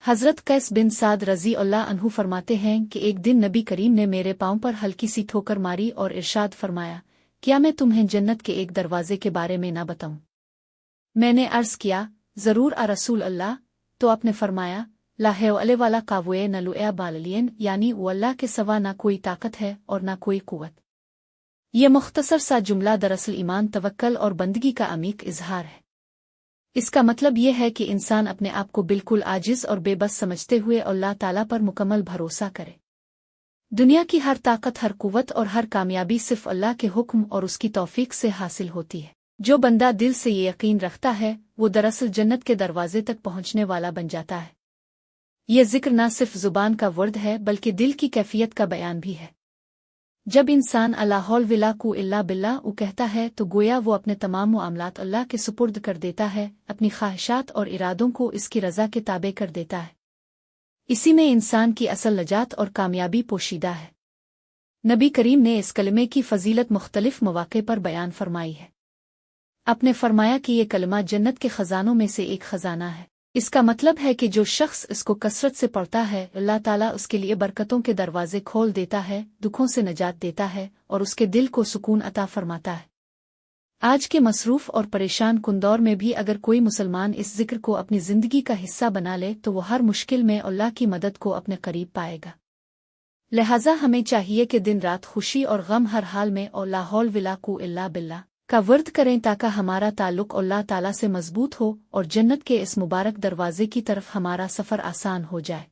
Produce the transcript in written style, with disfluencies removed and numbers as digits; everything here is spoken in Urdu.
حضرت قیس بن سعد رضی اللہ عنہ فرماتے ہیں کہ ایک دن نبی کریم نے میرے پاؤں پر ہلکی سی ٹھوکر ماری اور ارشاد فرمایا، کیا میں تمہیں جنت کے ایک دروازے کے بارے میں نہ بتاؤں؟ میں نے عرض کیا، ضرور رسول اللہ۔ تو آپ نے فرمایا، لا ہے والے والا کاوئے نہ لویا باللین، یعنی وہ اللہ کے سوا نہ کوئی طاقت ہے اور نہ کوئی قوت۔ یہ مختصر سا جملہ دراصل ایمان، توکل اور بندگی کا عمیق اظہار ہے۔ اس کا مطلب یہ ہے کہ انسان اپنے آپ کو بالکل عاجز اور بے بس سمجھتے ہوئے اللہ تعالیٰ پر مکمل بھروسہ کرے۔ دنیا کی ہر طاقت، ہر قوت اور ہر کامیابی صرف اللہ کے حکم اور اس کی توفیق سے حاصل ہوتی ہے۔ جو بندہ دل سے یہ یقین رکھتا ہے، وہ دراصل جنت کے دروازے تک پہنچنے والا بن جاتا ہے۔ یہ ذکر نہ صرف زبان کا ورد ہے بلکہ دل کی کیفیت کا بیان بھی ہے۔ جب انسان لا حول ولا قوۃ الا باللہ کہتا ہے تو گویا وہ اپنے تمام معاملات اللہ کے سپرد کر دیتا ہے، اپنی خواہشات اور ارادوں کو اس کی رضا کے تابع کر دیتا ہے۔ اسی میں انسان کی اصل نجات اور کامیابی پوشیدہ ہے۔ نبی کریم نے اس کلمے کی فضیلت مختلف مواقع پر بیان فرمائی ہے۔ آپ نے فرمایا کہ یہ کلمہ جنت کے خزانوں میں سے ایک خزانہ ہے۔ اس کا مطلب ہے کہ جو شخص اس کو کثرت سے پڑھتا ہے، اللہ تعالیٰ اس کے لیے برکتوں کے دروازے کھول دیتا ہے، دکھوں سے نجات دیتا ہے اور اس کے دل کو سکون عطا فرماتا ہے۔ آج کے مصروف اور پریشان کن دور میں بھی اگر کوئی مسلمان اس ذکر کو اپنی زندگی کا حصہ بنا لے تو وہ ہر مشکل میں اللہ کی مدد کو اپنے قریب پائے گا۔ لہٰذا ہمیں چاہیے کہ دن رات، خوشی اور غم، ہر حال میں لا حول ولا قوۃ الا باللہ کا ورد کریں تاکہ ہمارا تعلق اللہ تعالیٰ سے مضبوط ہو اور جنت کے اس مبارک دروازے کی طرف ہمارا سفر آسان ہو جائے۔